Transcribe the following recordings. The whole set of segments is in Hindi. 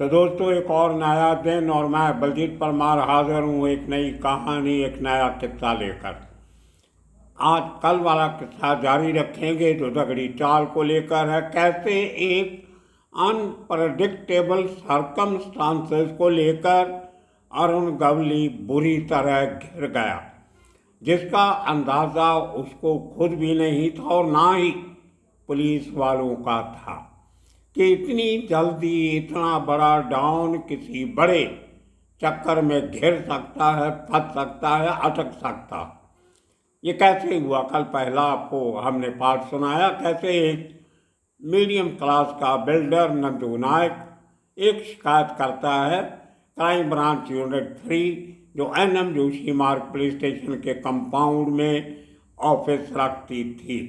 तो दोस्तों, एक और नया दिन और मैं बलजीत परमार हाजिर हूँ एक नई कहानी, एक नया किस्सा लेकर। आज कल वाला किस्सा जारी रखेंगे जो दगड़ी चाल को लेकर है। कैसे एक अनप्रडिक्टेबल सर्कमस्टांसेस को लेकर अरुण गवली बुरी तरह घिर गया, जिसका अंदाज़ा उसको खुद भी नहीं था और ना ही पुलिस वालों का था कि इतनी जल्दी इतना बड़ा डाउन किसी बड़े चक्कर में घिर सकता है, फंस सकता है, अटक सकता। ये कैसे हुआ? कल पहला आपको हमने पाठ सुनाया कैसे एक मीडियम क्लास का बिल्डर नंदू नायक एक शिकायत करता है क्राइम ब्रांच यूनिट 3 जो NM जोशी मार्ग पुलिस स्टेशन के कंपाउंड में ऑफिस रखती थी।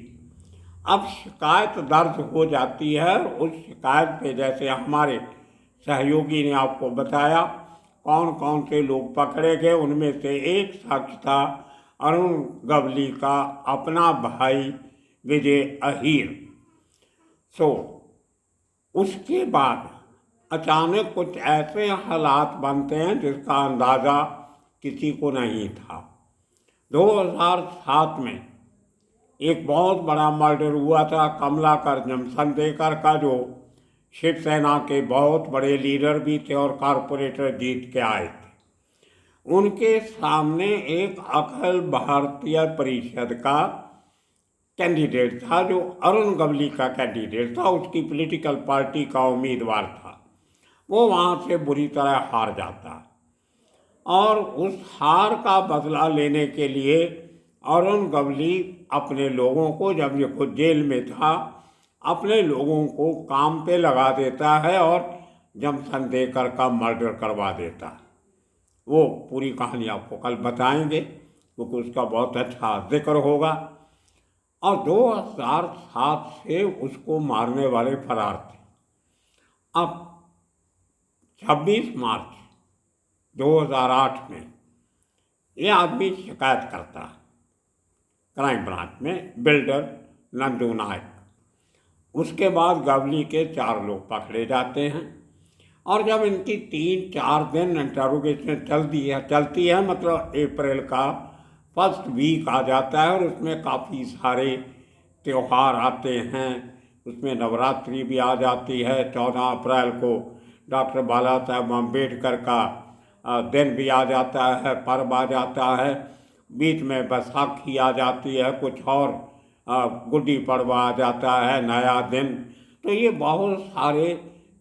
अब शिकायत दर्ज हो जाती है। उस शिकायत पे जैसे हमारे सहयोगी ने आपको बताया कौन कौन से लोग पकड़े गए, उनमें से एक शख्स था अरुण गवली का अपना भाई विजय अहीर। उसके बाद अचानक कुछ ऐसे हालात बनते हैं जिसका अंदाज़ा किसी को नहीं था। 2007 में एक बहुत बड़ा मर्डर हुआ था कमलाकर जमसंदेकर का, जो शिवसेना के बहुत बड़े लीडर भी थे और कारपोरेटर जीत के आए थे। उनके सामने एक अखिल भारतीय परिषद का कैंडिडेट था जो अरुण गवली का कैंडिडेट था, उसकी पॉलिटिकल पार्टी का उम्मीदवार था। वो वहाँ से बुरी तरह हार जाता और उस हार का बदला लेने के लिए अरुण गवली अपने लोगों को, जब ये खुद जेल में था, अपने लोगों को काम पे लगा देता है और जमसंदेकर का मर्डर करवा देता है। वो पूरी कहानी आपको कल बताएंगे क्योंकि उसका बहुत अच्छा जिक्र होगा। और 2007 से उसको मारने वाले फरार थे। अब 26 मार्च 2008 में ये आदमी शिकायत करता है क्राइम ब्रांच में, बिल्डर नंदू नायक। उसके बाद गवली के 4 लोग पकड़े जाते हैं और जब इनकी 3-4 दिन इंटरोगेशन चलती है मतलब अप्रैल का फर्स्ट वीक आ जाता है और उसमें काफ़ी सारे त्यौहार आते हैं। उसमें नवरात्रि भी आ जाती है। 14 अप्रैल को डॉक्टर बाला साहब अम्बेडकर का दिन भी आ जाता है, पर्व आ जाता है। बीच में बैसाखी आ जाती है, कुछ और गुड्डी पड़वा आ जाता है, नया दिन। तो ये बहुत सारे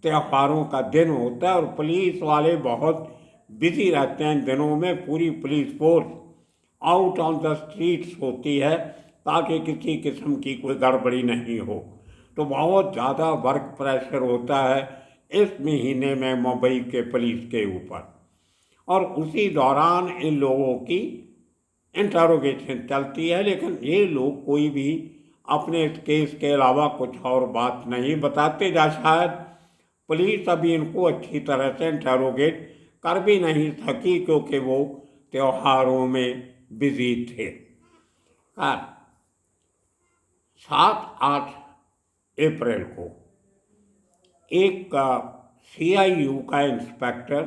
त्योहारों का दिन होता है और पुलिस वाले बहुत बिजी रहते हैं इन दिनों में। पूरी police force out on the streets होती है ताकि किसी किस्म की कोई गड़बड़ी नहीं हो। तो बहुत ज़्यादा वर्क प्रेशर होता है इस महीने में मुंबई के पुलिस के ऊपर। और उसी दौरान इन लोगों की इंटरोगेशन चलती है, लेकिन ये लोग कोई भी अपने इस केस के अलावा कुछ और बात नहीं बताते। जा शायद पुलिस अभी इनको अच्छी तरह से इंटरोगेट कर भी नहीं सकी क्योंकि वो त्योहारों में बिजी थे। 7-8 अप्रैल को एक CIU का इंस्पेक्टर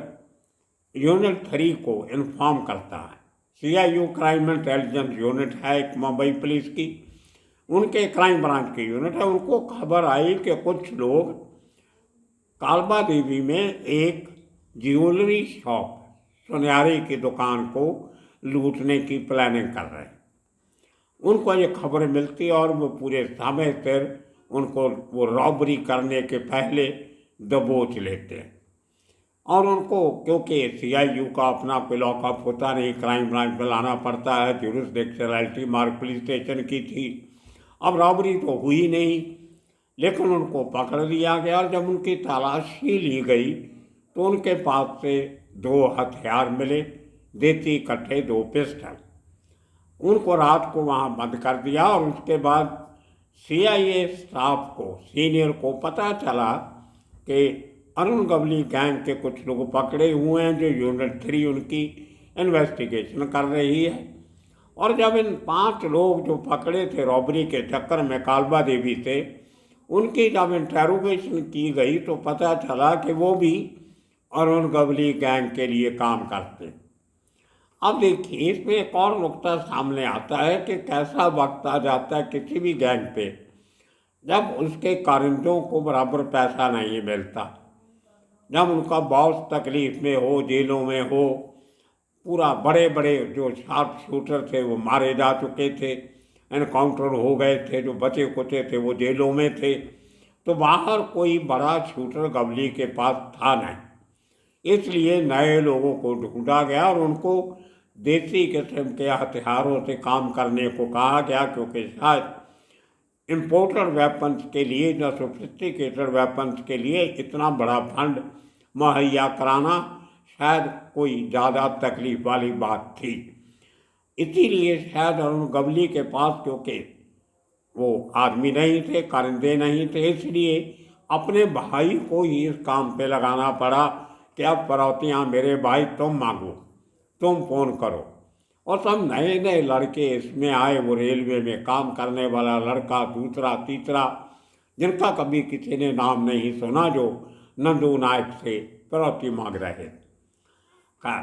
यूनिट 3 को इन्फॉर्म करता है। CIU क्राइम इंटेलिजेंस यूनिट है एक मुंबई पुलिस की, उनके क्राइम ब्रांच की यूनिट है। उनको खबर आई कि कुछ लोग कालबा देवी में एक ज्वेलरी शॉप, सुनहरे की दुकान को लूटने की प्लानिंग कर रहे हैं। उनको ये खबर मिलती और वो पूरे समय पर उनको वो रॉबरी करने के पहले दबोच लेते हैं। और उनको, क्योंकि CIU का अपना कोई लॉकअप होता नहीं, क्राइम ब्रांच में लाना पड़ता है, ज्यूरिसडिक्शनैलिटी मार्ग पुलिस स्टेशन की थी। अब रॉबरी तो हुई नहीं, लेकिन उनको पकड़ लिया गया और जब उनकी तलाशी ली गई तो उनके पास से 2 हथियार मिले, देसी कट्टे, 2 पिस्टल। उनको रात को वहाँ बंद कर दिया और उसके बाद CIA स्टाफ को, सीनियर को पता चला कि अरुण गवली गैंग के कुछ लोग पकड़े हुए हैं जो यूनिट 3 उनकी इन्वेस्टिगेशन कर रही है। और जब इन 5 लोग जो पकड़े थे रॉबरी के चक्कर में कालबा देवी से, उनकी जब इंटरोगेशन की गई तो पता चला कि वो भी अरुण गवली गैंग के लिए काम करते। अब देखिए, इसमें एक और नुक्ता सामने आता है कि कैसा वक्त आ जाता है किसी भी गैंग पे जब उसके कारिंदों को बराबर पैसा नहीं मिलता, जब उनका बॉस तकलीफ में हो, जेलों में हो, पूरा बड़े बड़े जो शार्प शूटर थे वो मारे जा चुके थे, एनकाउंटर हो गए थे, जो बचे कुचे थे वो जेलों में थे, तो बाहर कोई बड़ा शूटर गवली के पास था नहीं। इसलिए नए लोगों को ढूंढा गया और उनको देसी किस्म के हथियारों से काम करने को कहा गया, क्योंकि शायद इम्पोर्टेड वेपन्स के लिए या सोफिस्टिकेटेड वेपन्स के लिए इतना बड़ा फंड मुहैया कराना शायद कोई ज़्यादा तकलीफ वाली बात थी। इसीलिए शायद अरुण गवली के पास, क्योंकि वो आदमी नहीं थे, कारिंदे नहीं थे, इसलिए अपने भाई को ही इस काम पे लगाना पड़ा कि अब फरौतियाँ मेरे भाई तुम मांगो, तुम फ़ोन करो। और सब नए नए लड़के इसमें आए, वो रेलवे में काम करने वाला लड़का, दूसरा तीसरा, जिनका कभी किसी ने नाम नहीं सुना, जो नंदू नायक से फिरौती मांग रहे। खैर,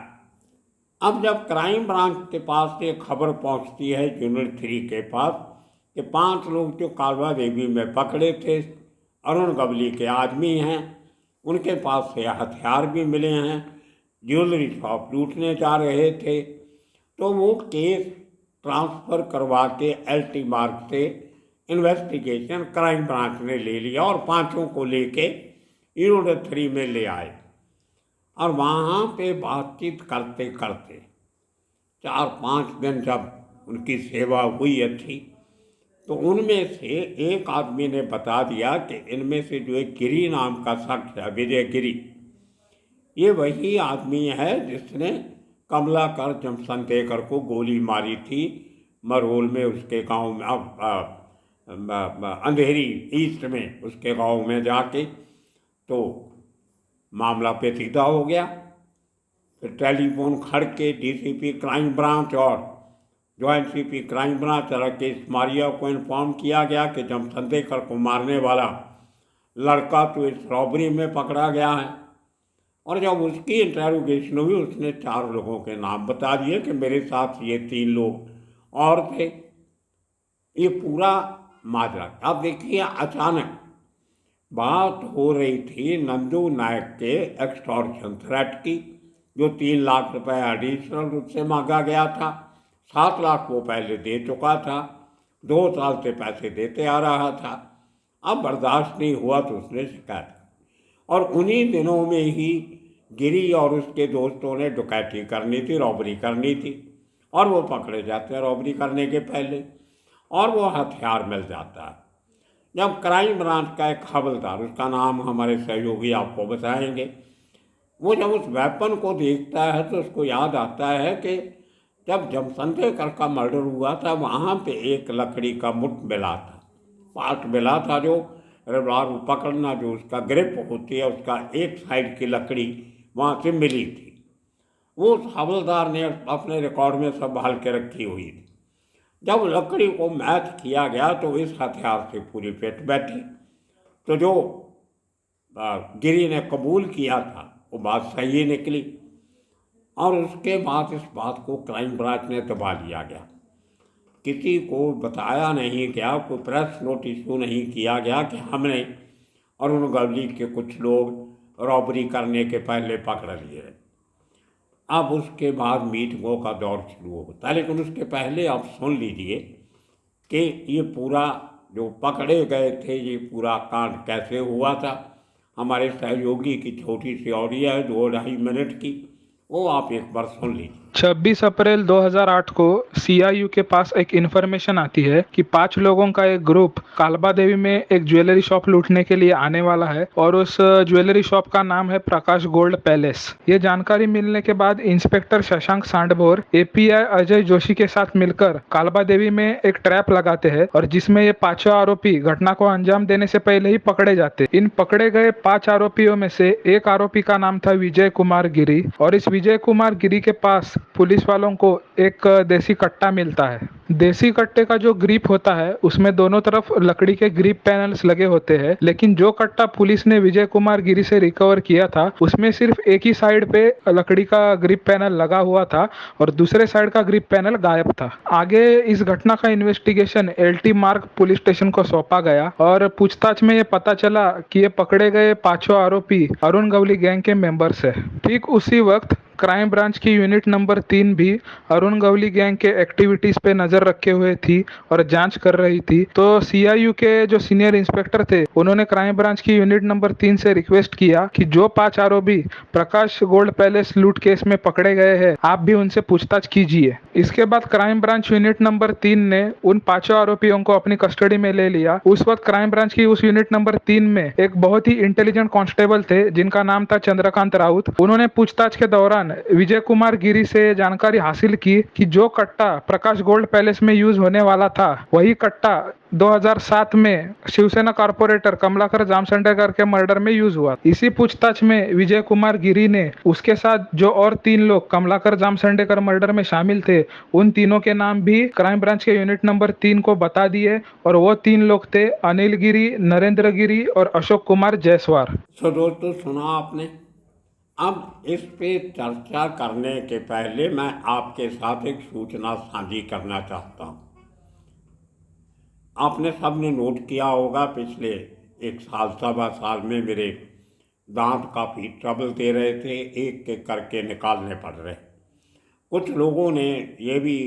अब जब क्राइम ब्रांच के पास ये खबर पहुंचती है यूनिट 3 के पास कि 5 लोग जो कालवा देवी में पकड़े थे अरुण गवली के आदमी हैं, उनके पास से हथियार भी मिले हैं, ज्वेलरी शॉप लूटने जा रहे थे, तो वो केस ट्रांसफ़र करवा के एलटी मार्ग से इन्वेस्टिगेशन क्राइम ब्रांच ने ले लिया और 5 को लेके यूनिट 3 में ले आए। और वहाँ पे बातचीत करते करते 4-5 दिन जब उनकी सेवा हुई अच्छी, तो उनमें से एक आदमी ने बता दिया कि इनमें से जो एक गिरी नाम का शख्स है, विजय गिरी, ये वही आदमी है जिसने कमलाकर जमसंतेकर को गोली मारी थी मरोल में, उसके गांव में, अंधेरी ईस्ट में उसके गांव में जाके। तो मामला पेचीदा हो गया। फिर टेलीफोन खड़ के डीसीपी क्राइम ब्रांच और joint CP crime branch Rakesh Maria को इन्फॉर्म किया गया कि जमसंतेकर को मारने वाला लड़का तो इस रॉबरी में पकड़ा गया है। और जब उसकी इंटेरोगेशन हुई, उसने 4 लोगों के नाम बता दिए कि मेरे साथ ये 3 लोग और थे। ये पूरा माजरा, अब देखिए, अचानक बात हो रही थी नंदू नायक के एक्सटॉर्शन थ्रेट की, जो 3 लाख रुपए एडिशनल उससे मांगा गया था। 7 लाख वो पहले दे चुका था, 2 साल से पैसे देते आ रहा था। अब बर्दाश्त नहीं हुआ तो उसने शिकायत की, और उन्हीं दिनों में ही गिरी और उसके दोस्तों ने डकैती करनी थी, रॉबरी करनी थी, और वो पकड़े जाते हैं रॉबरी करने के पहले, और वो हथियार मिल जाता है। जब क्राइम ब्रांच का एक हवलदार, उसका नाम हमारे सहयोगी आपको बताएंगे, वो जब उस वेपन को देखता है तो उसको याद आता है कि जब जमसंतेकर का मर्डर हुआ था वहाँ पे एक लकड़ी का मुठ मिला था, पार्ट मिला था, जो रिवॉल्वर पकड़ना जो उसका ग्रिप होती है, उसका एक साइड की लकड़ी वहाँ से मिली थी। वो उस हवलदार ने अपने रिकॉर्ड में संभाल के रखी हुई थी। जब लकड़ी को मैच किया गया तो इस हथियार से पूरी फिट बैठी। तो जो गिरी ने कबूल किया था वो बात सही निकली, और उसके बाद इस बात को क्राइम ब्रांच ने दबा लिया गया। किसी को बताया नहीं गया, कोई प्रेस नोटिस इशू नहीं किया गया कि हमने अरुण गवली के कुछ लोग रॉबरी करने के पहले पकड़ लिए। अब उसके बाद मीटिंगों का दौर शुरू होता है, लेकिन उसके पहले आप सुन लीजिए कि ये पूरा जो पकड़े गए थे, ये पूरा कांड कैसे हुआ था। हमारे सहयोगी की छोटी सी ऑडियो है 2-2.5 मिनट की, वो आप एक बार सुन लीजिए। 26 अप्रैल 2008 को सीआईयू के पास एक इन्फॉर्मेशन आती है कि 5 लोगों का एक ग्रुप कालबा देवी में एक ज्वेलरी शॉप लूटने के लिए आने वाला है, और उस ज्वेलरी शॉप का नाम है प्रकाश गोल्ड पैलेस। ये जानकारी मिलने के बाद इंस्पेक्टर शशांक सांडभोर एपीआई अजय जोशी के साथ मिलकर कालबा देवी में एक ट्रैप लगाते हैं, और जिसमें ये 5 आरोपी घटना को अंजाम देने से पहले ही पकड़े जाते। इन पकड़े गए 5 आरोपियों में से एक आरोपी का नाम था विजय कुमार गिरी, और इस विजय कुमार गिरी के पास पुलिस वालों को एक देसी कट्टा मिलता है। देसी कट्टे का जो ग्रिप होता है उसमें दोनों तरफ लकड़ी के ग्रिप पैनल्स लगे होते हैं, लेकिन जो कट्टा पुलिस ने विजय कुमार गिरी से रिकवर किया था उसमें सिर्फ एक ही साइड पे लकड़ी का ग्रिप पैनल लगा हुआ था और दूसरे साइड का ग्रिप पैनल गायब था। आगे इस घटना का इन्वेस्टिगेशन एलटी मार्ग पुलिस स्टेशन को सौंपा गया और पूछताछ में ये पता चला कि ये पकड़े गए पांचों आरोपी अरुण गवली गैंग के मेंबर्स है। ठीक उसी वक्त क्राइम ब्रांच की यूनिट नंबर 3 भी अरुण गवली गैंग के एक्टिविटीज पे नजर रखे हुए थी और जांच कर रही थी। तो सीआईयू के जो सीनियर इंस्पेक्टर थे उन्होंने क्राइम ब्रांच की यूनिट नंबर 3 से रिक्वेस्ट किया कि जो 5 आरोपी प्रकाश गोल्ड पैलेस लूट केस में पकड़े गए हैं आप भी उनसे पूछताछ कीजिए। इसके बाद क्राइम ब्रांच यूनिट नंबर 3 ने उन पांचों आरोपियों को अपनी कस्टडी में ले लिया। उस वक्त क्राइम ब्रांच की उस यूनिट नंबर 3 में एक बहुत ही इंटेलिजेंट कांस्टेबल थे जिनका नाम था चंद्रकांत राउत। उन्होंने पूछताछ के दौरान विजय कुमार गिरी से जानकारी हासिल की कि जो कट्टा प्रकाश गोल्ड पैलेस में यूज होने वाला था वही कट्टा 2007 में शिवसेना कॉर्पोरेटर कमलाकर जामसंडेकर के मर्डर में यूज हुआ। इसी पूछताछ में विजय कुमार गिरी ने उसके साथ जो और 3 लोग कमलाकर जामसंडेकर मर्डर में शामिल थे उन तीनों के नाम भी क्राइम ब्रांच के यूनिट नंबर 3 को बता दिए और वो 3 लोग थे अनिल गिरी, नरेंद्र गिरी और अशोक कुमार जायसवाल। सो दोस्तों, सुना आपने। अब इस पे चर्चा करने के पहले मैं आपके साथ एक सूचना साझी करना चाहता हूँ। आपने सबने नोट किया होगा पिछले एक साल सवा साल में मेरे दांत काफ़ी ट्रबल दे रहे थे, एक एक करके निकालने पड़ रहे। कुछ लोगों ने ये भी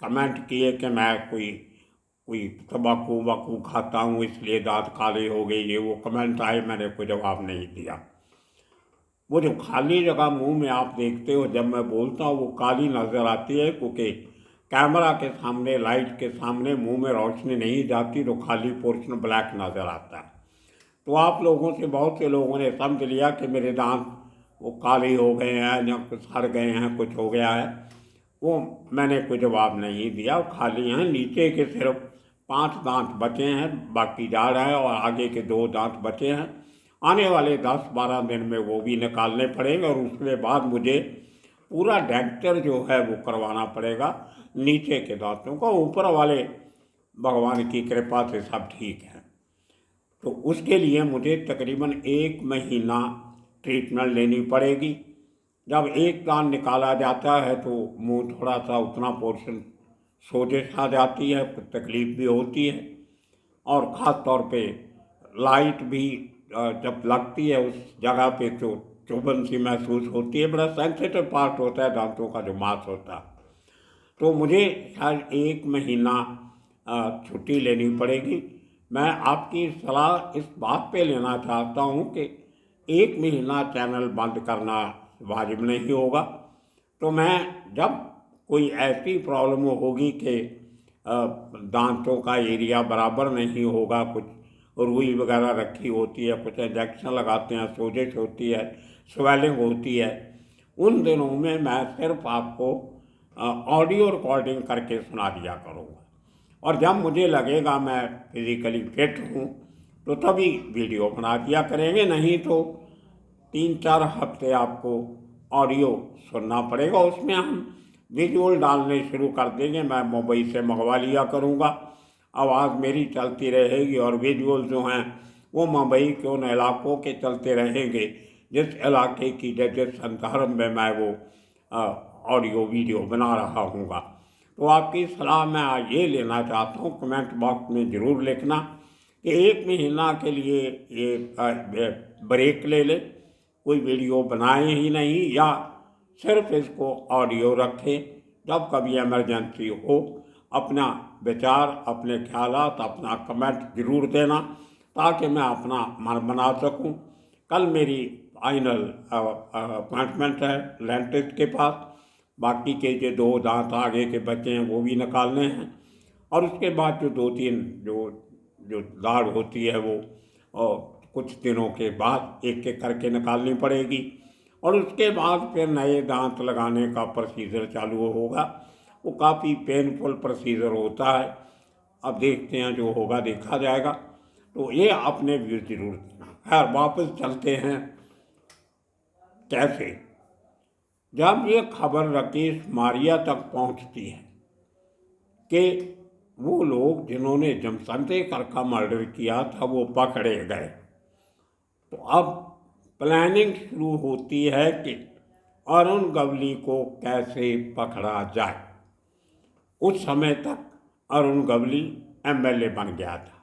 कमेंट किए कि मैं कोई तंबाकू वकू खाता हूँ इसलिए दांत काले हो गए, ये वो कमेंट आए, मैंने कोई जवाब नहीं दिया। वो जो खाली जगह मुंह में आप देखते हो जब मैं बोलता हूँ वो काली नज़र आती है क्योंकि कैमरा के सामने, लाइट के सामने मुंह में रोशनी नहीं जाती तो खाली पोर्शन ब्लैक नज़र आता है। तो आप लोगों से बहुत से लोगों ने समझ लिया कि मेरे दांत वो काले हो गए हैं या कुछ सड़ गए हैं, कुछ हो गया है। वो मैंने कोई जवाब नहीं दिया, खाली हैं। नीचे के सिर्फ 5 दांत बचे हैं, बाकी जा रहा है, और आगे के 2 दांत बचे हैं। आने वाले 10-12 दिन में वो भी निकालने पड़ेंगे और उसके बाद मुझे पूरा डेंचर जो है वो करवाना पड़ेगा नीचे के दांतों को। ऊपर वाले भगवान की कृपा से सब ठीक है। तो उसके लिए मुझे तकरीबन 1 महीना ट्रीटमेंट लेनी पड़ेगी। जब एक दांत निकाला जाता है तो मुंह थोड़ा सा उतना पोर्शन सोजिश आ जाती है, तकलीफ भी होती है, और ख़ास तौर पे लाइट भी जब लगती है उस जगह पे तो चुभन सी महसूस होती है। बड़ा सेंसिटिव पार्ट होता है दांतों का जो मांस होता है। तो मुझे शायद 1 महीना छुट्टी लेनी पड़ेगी। मैं आपकी सलाह इस बात पे लेना चाहता हूँ कि 1 महीना चैनल बंद करना वाजिब नहीं होगा। तो मैं जब कोई ऐसी प्रॉब्लम होगी कि दांतों का एरिया बराबर नहीं होगा, कुछ रुई वगैरह रखी होती है, कुछ इंजेक्शन लगाते हैं, सोजिश होती है, स्वेलिंग होती है, उन दिनों में मैं सिर्फ आपको ऑडियो रिकॉर्डिंग करके सुना दिया करूँगा। और जब मुझे लगेगा मैं फिज़िकली फिट हूँ तो तभी वीडियो बना दिया करेंगे, नहीं तो 3-4 हफ्ते आपको ऑडियो सुनना पड़ेगा। उसमें हम विजुअल डालने शुरू कर देंगे। मैं मुंबई से मंगवा लिया करूँगा, आवाज़ मेरी चलती रहेगी और विजुअल जो हैं वो मुंबई के उन इलाकों के चलते रहेंगे जिस इलाके की जिस संदर्भ में मैं वो ऑडियो वीडियो बना रहा हूँगा। तो आपकी सलाह मैं आज ये लेना चाहता हूँ, कमेंट बॉक्स में ज़रूर लिखना कि 1 महीना के लिए ये ब्रेक ले ले, कोई वीडियो बनाए ही नहीं, या सिर्फ इसको ऑडियो रखें। जब कभी इमरजेंसी हो अपना विचार, अपने ख्यालात, अपना कमेंट ज़रूर देना ताकि मैं अपना मन बना सकूं। कल मेरी फाइनल अपॉइंटमेंट है डेंटिस्ट के पास। बाकी के जो 2 दांत आगे के बचे हैं वो भी निकालने हैं, और उसके बाद जो 2-3 जो दाढ़ होती है वो और कुछ दिनों के बाद एक एक करके निकालनी पड़ेगी, और उसके बाद फिर नए दांत लगाने का प्रोसीजर चालू होगा। वो काफ़ी पेनफुल प्रोसीजर होता है। अब देखते हैं, जो होगा देखा जाएगा। तो ये अपने व्यू जरूर देना। खैर, वापस चलते हैं। कैसे जब ये खबर राकेश मारिया तक पहुंचती है कि वो लोग जिन्होंने जमसंतेकर का मर्डर किया था वो पकड़े गए। तो अब प्लानिंग शुरू होती है कि अरुण गवली को कैसे पकड़ा जाए। उस समय तक अरुण गवली एमएलए बन गया था।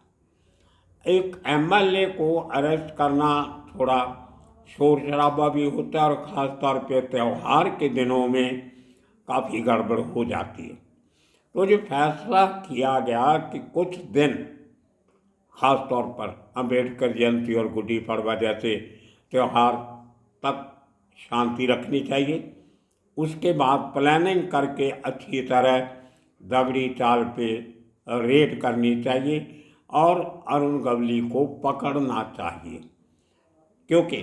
एक एमएलए को अरेस्ट करना थोड़ा शोर शराबा भी होता है और ख़ास तौर पे त्यौहार के दिनों में काफ़ी गड़बड़ हो जाती है। तो जो फैसला किया गया कि कुछ दिन ख़ास तौर पर अम्बेडकर जयंती और गुड्डी पड़वा जैसे त्यौहार तक शांति रखनी चाहिए, उसके बाद प्लानिंग करके अच्छी तरह दगड़ी चाल पे रेड करनी चाहिए और अरुण गवली को पकड़ना चाहिए, क्योंकि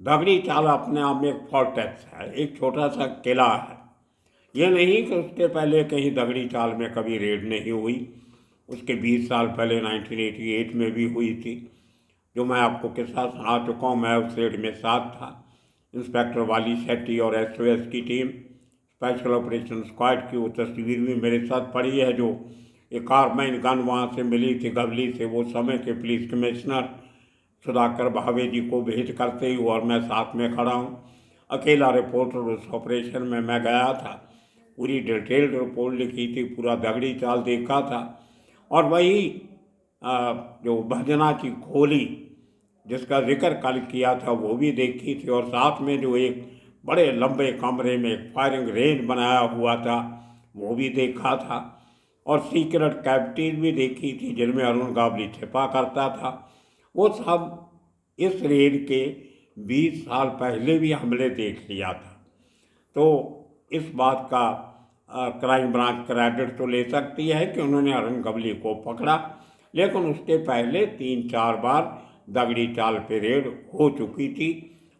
दगड़ी चाल अपने आप में एक फोर्ट्रेस है, एक छोटा सा किला है। ये नहीं कि उसके पहले कहीं दगड़ी चाल में कभी रेड नहीं हुई। उसके 20 साल पहले 1988 में भी हुई थी, जो मैं आपको किस्सा सुना चुका हूँ। मैं उस रेड में साथ था। इंस्पेक्टर वाली शेट्टी और एसओएस की टीम, स्पेशल ऑपरेशन स्क्वाड की वो तस्वीर भी मेरे साथ पड़ी है, जो एक कार्बाइन गन वहाँ से मिली थी गवली से। वो समय के पुलिस कमिश्नर सुधाकर भावे जी को भेंट करते ही और मैं साथ में खड़ा हूँ। अकेला रिपोर्टर उस ऑपरेशन में मैं गया था, पूरी डिटेल्ड रिपोर्ट लिखी थी, पूरा दगड़ी चाल देखा था। और वही जो भजना की गोली जिसका जिक्र कल किया था वो भी देखी थी, और साथ में जो एक बड़े लंबे कमरे में एक फायरिंग रेंज बनाया हुआ था वो भी देखा था, और सीक्रेट कैविटीज भी देखी थी जिनमें अरुण गवली छिपा करता था। वो सब इस रेड के 20 साल पहले भी हमले देख लिया था। तो इस बात का क्राइम ब्रांच क्रेडिट तो ले सकती है कि उन्होंने अरुण गवली को पकड़ा, लेकिन उसके पहले 3-4 बार दगड़ी चाल पे रेड हो चुकी थी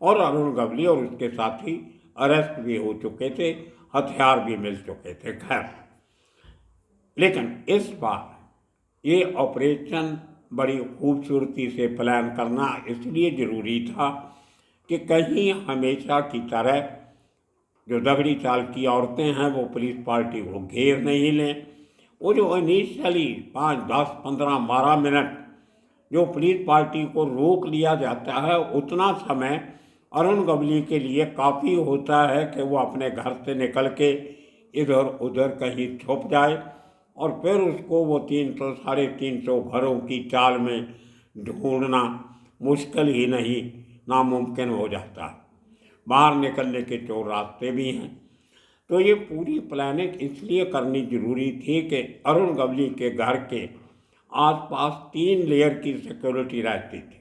और अरुण गवली और उसके साथी अरेस्ट भी हो चुके थे, हथियार भी मिल चुके थे। खैर, लेकिन इस बार ये ऑपरेशन बड़ी खूबसूरती से प्लान करना इसलिए ज़रूरी था कि कहीं हमेशा की तरह जो दगड़ी चाल की औरतें हैं वो पुलिस पार्टी को घेर नहीं लें। वो जो इनिशियली 5, 10, 15, 12 मिनट जो पुलिस पार्टी को रोक लिया जाता है, उतना समय अरुण गवली के लिए काफ़ी होता है कि वो अपने घर से निकल के इधर उधर कहीं छुप जाए और फिर उसको वो 300 साढ़े 300 घरों की चाल में ढूंढना मुश्किल ही नहीं, नामुमकिन हो जाता है। बाहर निकलने के 4 रास्ते भी हैं। तो ये पूरी प्लानिंग इसलिए करनी जरूरी थी कि अरुण गवली के घर के आसपास 3 लेयर की सिक्योरिटी रहती थी।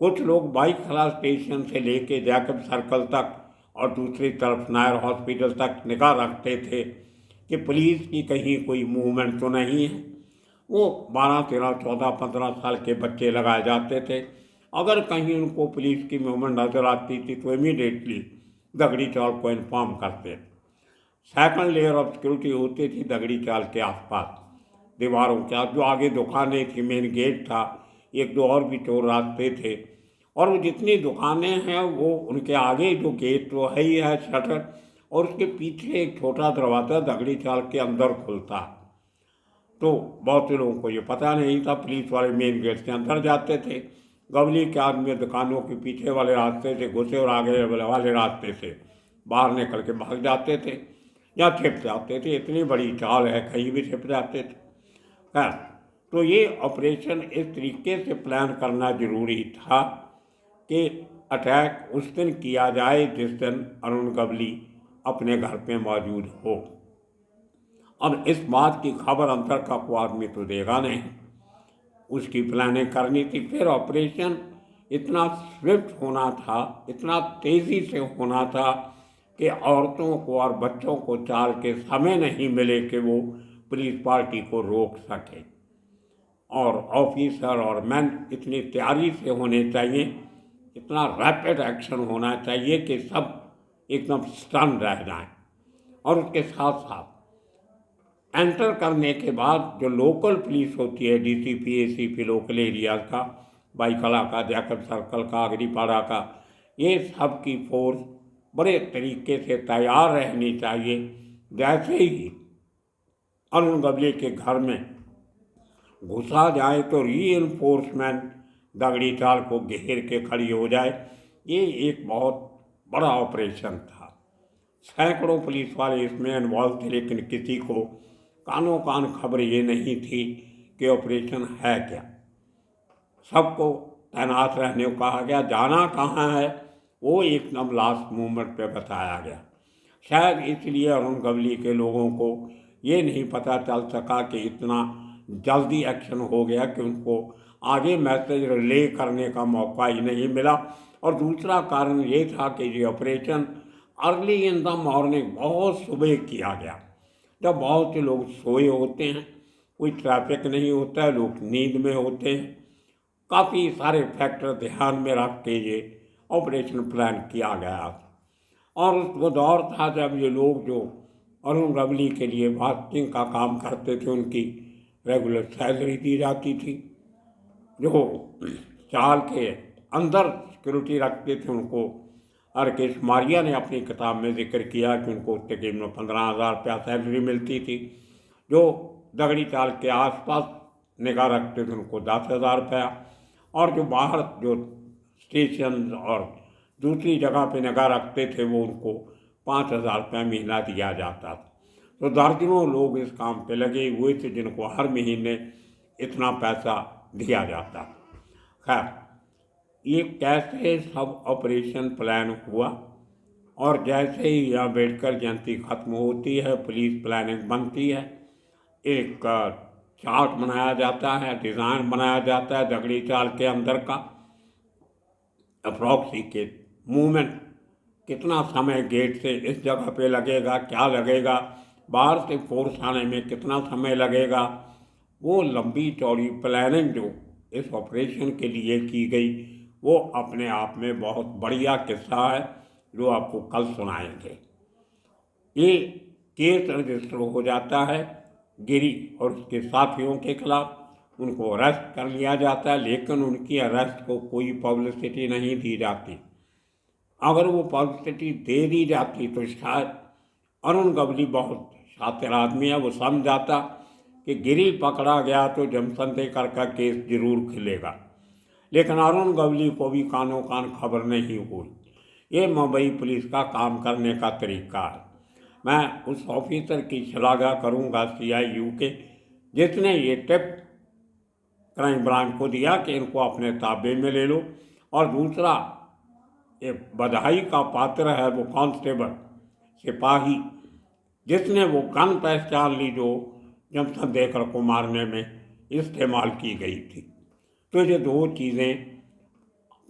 कुछ लोग बाईखला स्टेशन से लेके जैकब सर्कल तक और दूसरी तरफ नायर हॉस्पिटल तक निगाह रखते थे कि पुलिस की कहीं कोई मूवमेंट तो नहीं है। वो 12, 13, 14, 15 साल के बच्चे लगाए जाते थे। अगर कहीं उनको पुलिस की मूवमेंट नज़र आती थी तो इमीडिएटली दगड़ी चाल को इन्फॉर्म करते थे। सेकंड लेयर ऑफ सिक्योरिटी होती थी दगड़ी चाल के आसपास दीवारों के आस, जो आगे दुकानें थी, मेन गेट था, 1-2 और भी 4 रास्ते थे, और वो जितनी दुकानें हैं वो उनके आगे जो गेट तो है ही है शटर, और उसके पीछे एक छोटा दरवाज़ा दगड़ी चाल के अंदर खुलता। तो बहुत से लोगों को ये पता नहीं था, पुलिस वाले मेन गेट से अंदर जाते थे, गवली के आदमी दुकानों के पीछे वाले रास्ते से घुसे और आगे वाले रास्ते से बाहर निकल के भाग जाते थे या छिप जाते थे। इतनी बड़ी चाल है, कहीं भी छिप जाते थे। खैर, तो ये ऑपरेशन इस तरीके से प्लान करना जरूरी था कि अटैक उस दिन किया जाए जिस दिन अरुण गवली अपने घर पे मौजूद हो। अब इस बात की खबर अंदर का कोई आदमी तो देगा नहीं, उसकी प्लानिंग करनी थी। फिर ऑपरेशन इतना स्विफ्ट होना था, इतना तेज़ी से होना था कि औरतों को और बच्चों को चाल के समय नहीं मिले कि वो पुलिस पार्टी को रोक सके। और ऑफिसर और मैन इतनी तैयारी से होने चाहिए, इतना रैपिड एक्शन होना चाहिए कि सब एकदम स्टन रह जाएं। और उसके साथ साथ एंटर करने के बाद जो लोकल पुलिस होती है, डीसीपी, एसीपी लोकल एरियाज का, बाईकला का, जैकब सर्कल का, अगरीपाड़ा का, ये सब की फोर्स बड़े तरीके से तैयार रहनी चाहिए। जैसे ही अरुण गवली के घर में घुसा जाए तो रीइंफोर्समेंट दगड़ी चाल को घेर के खड़ी हो जाए। ये एक बहुत बड़ा ऑपरेशन था। सैकड़ों पुलिस वाले इसमें इन्वॉल्व थे, लेकिन किसी को कानों कान खबर ये नहीं थी कि ऑपरेशन है क्या। सबको तैनात रहने को कहा गया। जाना कहाँ है वो एकदम लास्ट मोमेंट पे बताया गया। शायद इसलिए अरुण गवली के लोगों को ये नहीं पता चल सका कि इतना जल्दी एक्शन हो गया कि उनको आगे मैसेज रिले करने का मौका ही नहीं मिला। और दूसरा कारण ये था कि ये operation early in the morning, बहुत सुबह किया गया, जब बहुत से लोग सोए होते हैं, कोई ट्रैफिक नहीं होता है, लोग नींद में होते हैं। काफ़ी सारे फैक्टर ध्यान में रख के ये ऑपरेशन प्लान किया गया। और वो दौर था जब ये लोग जो अरुण गवली के लिए वाचिंग का काम करते थे, उनकी रेगुलर सैलरी दी जाती थी। जो चाल के अंदर सिक्योरिटी रखते थे उनको राकेश मारिया ने अपनी किताब में जिक्र किया कि उनको तकरीबन 15,000 रुपया सैलरी मिलती थी। जो दगड़ी चाल के आसपास निगाह रखते थे उनको 10,000 रुपया, और जो बाहर जो स्टेशन और दूसरी जगह पे निगाह रखते थे वो उनको 5,000 रुपया महीना दिया जाता था। तो दर्जनों लोग इस काम पे लगे हुए थे जिनको हर महीने इतना पैसा दिया जाता। खैर, ये कैसे सब ऑपरेशन प्लान हुआ, और जैसे ही अम्बेडकर जयंती खत्म होती है, पुलिस प्लानिंग बनती है, एक चार्ट बनाया जाता है, डिज़ाइन बनाया जाता है दगड़ी चाल के अंदर का, अप्रॉक्सीमेट मूवमेंट, कितना समय गेट से इस जगह पे लगेगा, क्या लगेगा, बाहर से फोर्स आने में कितना समय लगेगा। वो लंबी चौड़ी प्लानिंग जो इस ऑपरेशन के लिए की गई वो अपने आप में बहुत बढ़िया किस्सा है जो आपको कल सुनाएंगे। ये केस रजिस्टर हो जाता है गिरी और उसके साथियों के खिलाफ, उनको अरेस्ट कर लिया जाता है, लेकिन उनकी अरेस्ट को कोई पब्लिसिटी नहीं दी जाती। अगर वो पब्लिसिटी दे दी जाती तो शायद अरुण गवली बहुत शातिर आदमी है, वो समझ जाता कि गिरी पकड़ा गया तो जमसंतेकर का केस जरूर खिलेगा, लेकिन अरुण गवली को भी कानों कान खबर नहीं हुई। ये मुंबई पुलिस का काम करने का तरीका है। मैं उस ऑफिसर की श्लाघा करूंगा CIU के, जिसने ये टिप क्राइम ब्रांच को दिया कि इनको अपने ताबे में ले लो। और दूसरा ये बधाई का पात्र है वो कांस्टेबल सिपाही जिसने वो गन पहचान ली जो जमसंतेकर को मारने में इस्तेमाल की गई थी। तो ये दो चीज़ें,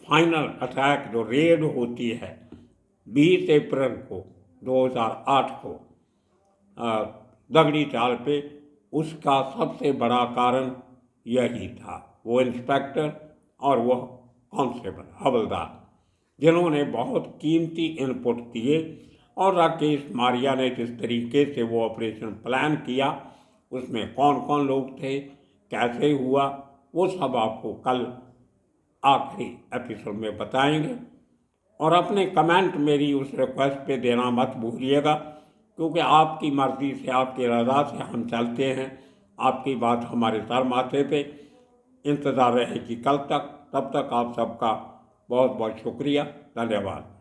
फाइनल अटैक जो रेड होती है 20 अप्रैल को 2008 को दगड़ी चाल पे, उसका सबसे बड़ा कारण यही था। वो इंस्पेक्टर और वो कांस्टेबल हवलदार जिन्होंने बहुत कीमती इनपुट दिए, और राकेश मारिया ने जिस तरीके से वो ऑपरेशन प्लान किया उसमें कौन कौन लोग थे, कैसे हुआ, वो सब आपको कल आखिरी एपिसोड में बताएंगे। और अपने कमेंट मेरी उस रिक्वेस्ट पे देना मत भूलिएगा, क्योंकि आपकी मर्ज़ी से, आपकी रज़ा से हम चलते हैं। आपकी बात हमारे सर माथे पे इंतज़ार रहेगी कल तक। तब तक आप सबका बहुत बहुत शुक्रिया, धन्यवाद।